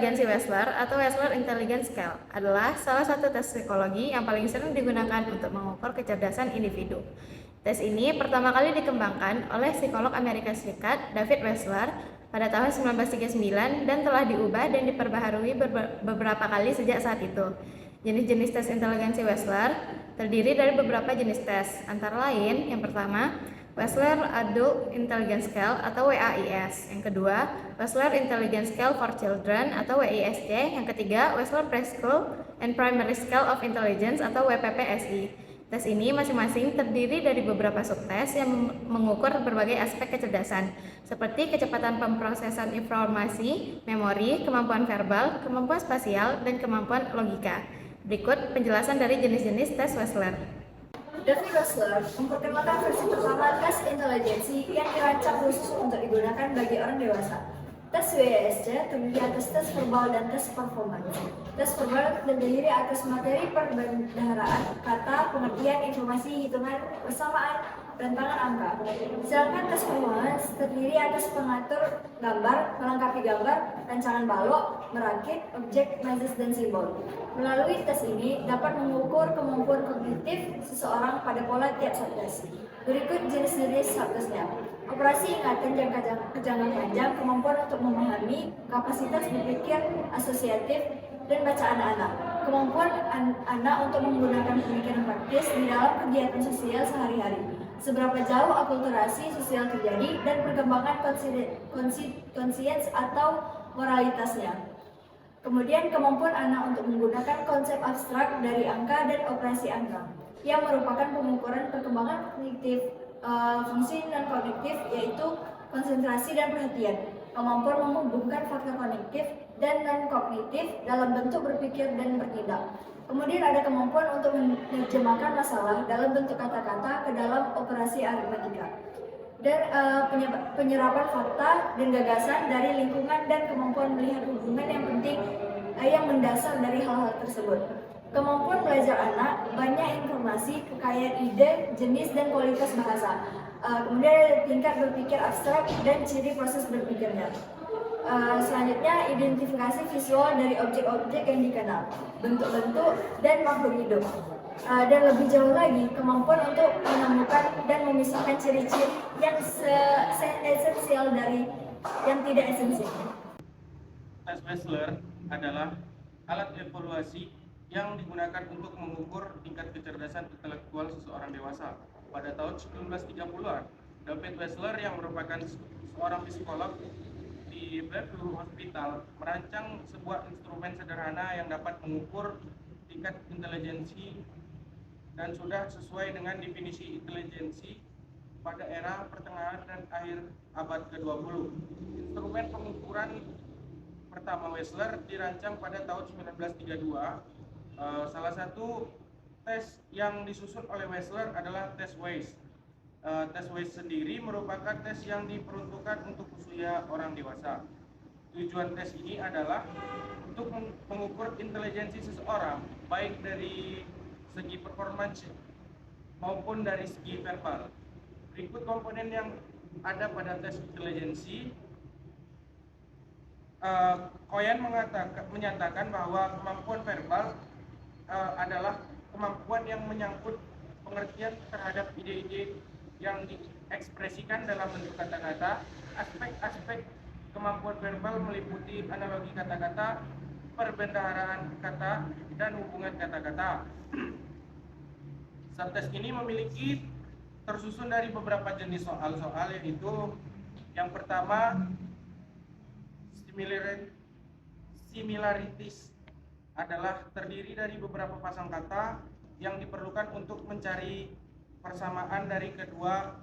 inteligensi Wechsler atau Wechsler Intelligence Scale adalah salah satu tes psikologi yang paling sering digunakan untuk mengukur kecerdasan individu. Tes ini pertama kali dikembangkan oleh psikolog Amerika Serikat David Wechsler pada tahun 1939 dan telah diubah dan diperbaharui beberapa kali sejak saat itu. Jenis-jenis tes inteligensi Wechsler terdiri dari beberapa jenis tes, antara lain yang pertama, Wechsler Adult Intelligence Scale atau WAIS. Yang kedua, Wechsler Intelligence Scale for Children atau WISC. Yang ketiga, Wechsler Preschool and Primary Scale of Intelligence atau WPPSI. Tes ini masing-masing terdiri dari beberapa subtes yang mengukur berbagai aspek kecerdasan, seperti kecepatan pemrosesan informasi, memori, kemampuan verbal, kemampuan spasial, dan kemampuan logika. Berikut penjelasan dari jenis-jenis tes Wechsler. David Wechsler memperkenalkan versi pertama tes intelijensi yang dirancang khusus untuk digunakan bagi orang dewasa. Tes WISC terdiri atas tes verbal dan tes performance. Tes verbal terdiri atas materi perbendaharaan, kata, pengertian, informasi, hitungan, persamaan, rentangan angka. Sedangkan tes performance terdiri atas pengatur gambar, melengkapi gambar, rancangan balok, merakit, objek, mazes, dan simbol. Melalui tes ini dapat mengukur kemampuan kognitif seseorang pada pola tiap subtes. Berikut jenis-jenis subtesnya. Operasi ingatan jangka panjang, kemampuan untuk memahami, kapasitas berpikir asosiatif, dan bacaan anak. Kemampuan anak untuk menggunakan pemikiran praktis di dalam kegiatan sosial sehari-hari. Seberapa jauh akulturasi sosial terjadi dan perkembangan konsiens atau moralitasnya. Kemudian kemampuan anak untuk menggunakan konsep abstrak dari angka dan operasi angka, yang merupakan pengukuran perkembangan kognitif, fungsi non-kognitif, yaitu konsentrasi dan perhatian, kemampuan menghubungkan faktor kognitif dan non-kognitif dalam bentuk berpikir dan bertindak. Kemudian ada kemampuan untuk menerjemahkan masalah dalam bentuk kata-kata ke dalam operasi aritmatika. Dan penyerapan fakta dan gagasan dari lingkungan dan kemampuan melihat hubungan yang penting yang mendasar dari hal-hal tersebut. Kemampuan belajar anak, banyak informasi, kekayaan ide, jenis dan kualitas bahasa. Kemudian ada tingkat berpikir abstrak dan ciri proses berpikirnya. Selanjutnya, identifikasi visual dari objek-objek yang dikenal, bentuk-bentuk dan makhluk hidup. Dan lebih jauh lagi, kemampuan untuk menemukan dan memisahkan ciri-ciri yang esensial dari yang tidak esensial. Tes Wechsler adalah alat evaluasi yang digunakan untuk mengukur tingkat kecerdasan intelektual seseorang dewasa. Pada tahun 1930-an, David Wechsler yang merupakan seorang psikolog di Bellevue Hospital merancang sebuah instrumen sederhana yang dapat mengukur tingkat intelijensi dan sudah sesuai dengan definisi intelijensi pada era pertengahan dan akhir abad ke-20. Instrumen pengukuran pertama Wechsler dirancang pada tahun 1932. Salah satu tes yang disusun oleh Wechsler adalah tes Weiss. Tes Weiss sendiri merupakan tes yang diperuntukkan untuk usia orang dewasa. Tujuan tes ini adalah untuk mengukur intelijensi seseorang, baik dari segi performance maupun dari segi verbal. Berikut komponen yang ada pada tes intelijensi. Cohen menyatakan bahwa kemampuan verbal adalah kemampuan yang menyangkut pengertian terhadap ide-ide yang diekspresikan dalam bentuk kata-kata. Aspek-aspek kemampuan verbal meliputi analogi kata-kata, perbendaharaan kata, dan hubungan kata-kata. Subtes ini memiliki tersusun dari beberapa jenis soal-soal, yaitu yang pertama similarities adalah terdiri dari beberapa pasang kata yang diperlukan untuk mencari persamaan dari kedua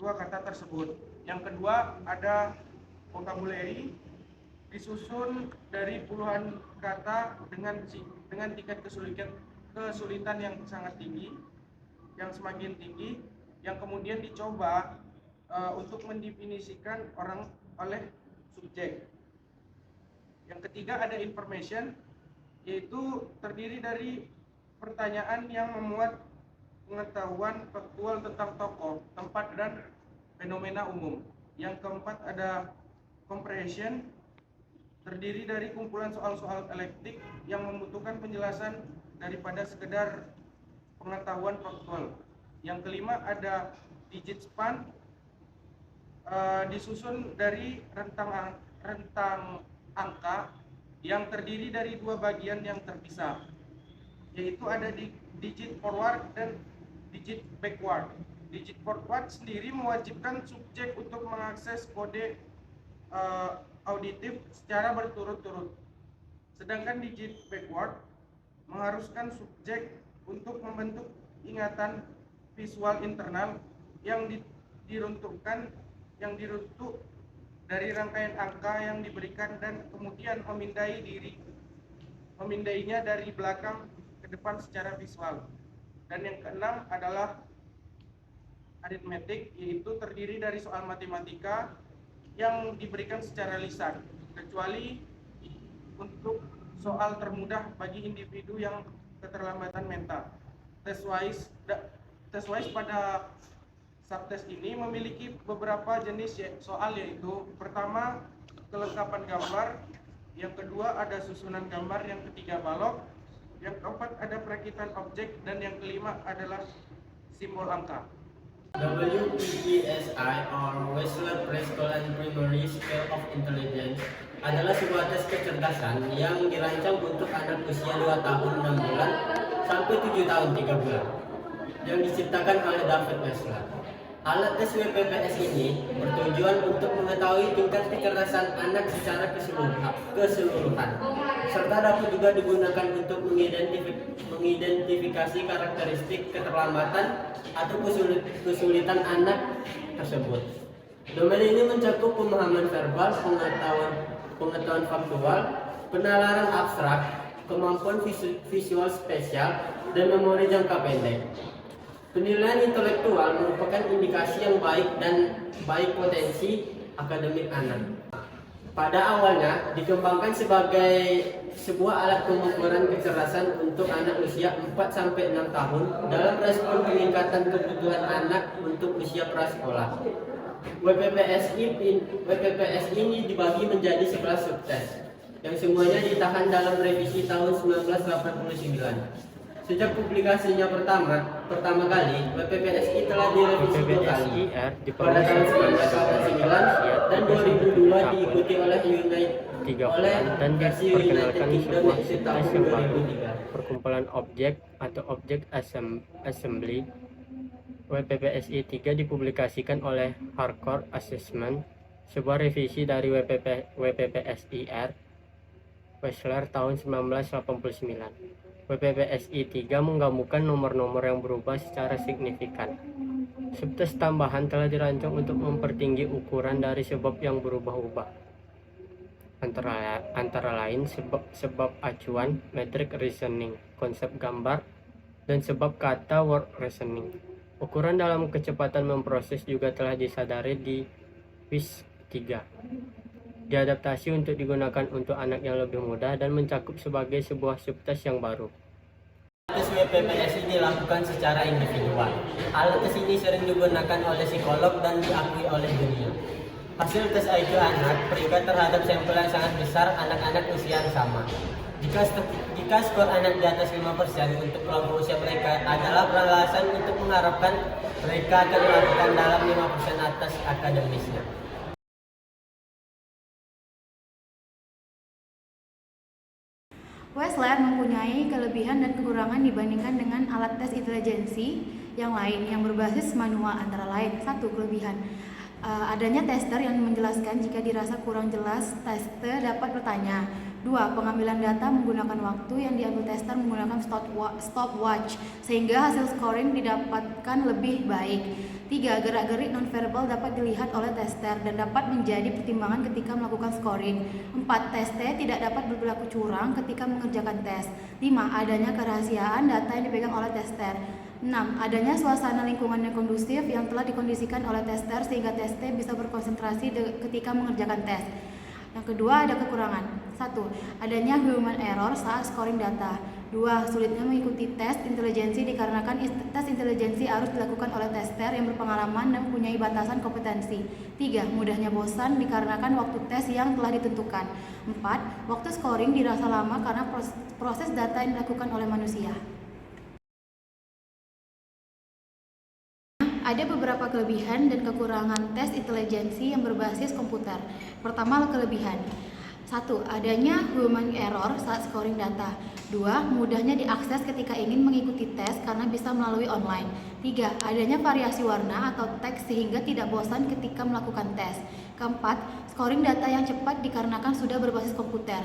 kata tersebut. Yang kedua ada vocabulary, disusun dari puluhan kata dengan tingkat kesulitan yang sangat tinggi, yang semakin tinggi, yang kemudian dicoba untuk mendefinisikan orang oleh subjek. Yang ketiga ada information, yaitu terdiri dari pertanyaan yang memuat pengetahuan faktual tentang tokoh, tempat, dan fenomena umum. Yang keempat ada comprehension, terdiri dari kumpulan soal-soal elektif yang membutuhkan penjelasan daripada sekedar pengetahuan faktual. Yang kelima ada digit span, disusun dari rentang angka yang terdiri dari dua bagian yang terpisah, yaitu ada di digit forward dan digit backward. Digit forward sendiri mewajibkan subjek untuk mengakses kode auditif secara berturut-turut, sedangkan digit backward mengharuskan subjek untuk membentuk ingatan visual internal yang diruntuk dari rangkaian angka yang diberikan dan kemudian memindainya dari belakang ke depan secara visual. Dan yang keenam adalah aritmetik, yaitu terdiri dari soal matematika yang diberikan secara lisan, kecuali untuk soal termudah bagi individu yang keterlambatan mental. Tes wise pada subtes ini memiliki beberapa jenis soal, yaitu pertama kelengkapan gambar, yang kedua ada susunan gambar, yang ketiga balok, yang keempat ada perakitan objek, dan yang kelima adalah simbol angka. WPPSI or Wechsler Preschool and Primary Scale of Intelligence adalah sebuah tes kecerdasan yang dirancang untuk anak usia 2 tahun 6 bulan sampai 7 tahun 3 bulan yang diciptakan oleh David Wechsler. Alat tes WPPS ini bertujuan untuk mengetahui tingkat kecerdasan anak secara keseluruhan, serta dapat juga digunakan untuk mengidentifikasi karakteristik keterlambatan atau kesulitan anak tersebut. Domain ini mencakup pemahaman verbal, pengetahuan faktual, penalaran abstrak, kemampuan visual spesial, dan memori jangka pendek. Penilaian intelektual merupakan indikasi yang baik potensi akademik anak. Pada awalnya dikembangkan sebagai sebuah alat pengukuran kecerdasan untuk anak usia 4-6 tahun dalam respon peningkatan kebutuhan anak untuk usia prasekolah. WPPS ini dibagi menjadi 11 subtes yang semuanya ditahan dalam revisi tahun 1989. Sejak publikasinya pertama kali, WPPSI telah direvisi 2 kali, pada tahun 1989 dan 2002 diikuti oleh dan diperkenalkan sebuah subtes yang baru, perkumpulan objek atau object assembly. WPPSI 3 dipublikasikan oleh Harcourt Assessment, sebuah revisi dari WPPSI-R Wechsler tahun 1989. WPPSI 3 menggabungkan nomor-nomor yang berubah secara signifikan. Subtes tambahan telah dirancang untuk mempertinggi ukuran dari sebab yang berubah-ubah. Antara lain sebab acuan, metric reasoning, konsep gambar, dan sebab kata word reasoning. Ukuran dalam kecepatan memproses juga telah disadari di WIS 3. Diadaptasi untuk digunakan untuk anak yang lebih muda dan mencakup sebagai sebuah subtes yang baru. Tes WPPS ini dilakukan secara individual. Alat tes ini sering digunakan oleh psikolog dan diakui oleh dunia. Hasil tes IQ anak berikan terhadap sampel yang sangat besar anak-anak usia yang sama. Jika skor anak di atas 5% untuk kelompok usia mereka adalah beralasan untuk mengharapkan mereka akan melakukan dalam 5% atas akademisnya. Wechsler mempunyai kelebihan dan kekurangan dibandingkan dengan alat tes intelijensi yang lain yang berbasis manual, antara lain. 1. Kelebihan. Adanya tester yang menjelaskan jika dirasa kurang jelas, tester dapat bertanya. 2. Pengambilan data menggunakan waktu yang diambil tester menggunakan stopwatch sehingga hasil scoring didapatkan lebih baik. 3. Gerak-gerik nonverbal dapat dilihat oleh tester dan dapat menjadi pertimbangan ketika melakukan scoring. 4. Tester tidak dapat berperilaku curang ketika mengerjakan tes. 5. Adanya kerahasiaan data yang dipegang oleh tester. 6. Adanya suasana lingkungan yang kondusif yang telah dikondisikan oleh tester sehingga tester bisa berkonsentrasi ketika mengerjakan tes. Yang kedua, ada kekurangan. 1. Adanya human error saat scoring data. 2. Sulitnya mengikuti tes intelijensi dikarenakan tes intelijensi harus dilakukan oleh tester yang berpengalaman dan mempunyai batasan kompetensi. 3. Mudahnya bosan dikarenakan waktu tes yang telah ditentukan. 4. Waktu scoring dirasa lama karena proses data yang dilakukan oleh manusia. Ada beberapa kelebihan dan kekurangan tes intelijensi yang berbasis komputer. Pertama, kelebihan. 1. Adanya human error saat scoring data. 2. Mudahnya diakses ketika ingin mengikuti tes karena bisa melalui online. 3. Adanya variasi warna atau teks sehingga tidak bosan ketika melakukan tes. Keempat, scoring data yang cepat dikarenakan sudah berbasis komputer.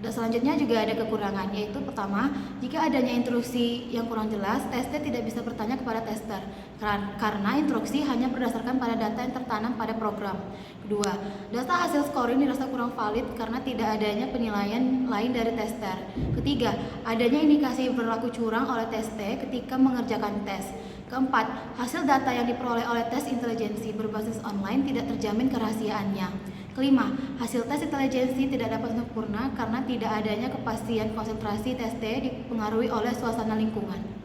Dan selanjutnya juga ada kekurangan, yaitu pertama, jika adanya instruksi yang kurang jelas, tester tidak bisa bertanya kepada tester karena instruksi hanya berdasarkan pada data yang tertanam pada program. Kedua, data hasil scoring dirasa kurang valid karena tidak adanya penilaian lain dari tester. Ketiga, adanya indikasi berlaku curang oleh tester ketika mengerjakan tes. Keempat, hasil data yang diperoleh oleh tes intelijensi berbasis online tidak terjamin kerahasiaannya. Kelima, hasil tes intelijensi tidak dapat sempurna karena tidak adanya kepastian konsentrasi tes dipengaruhi oleh suasana lingkungan.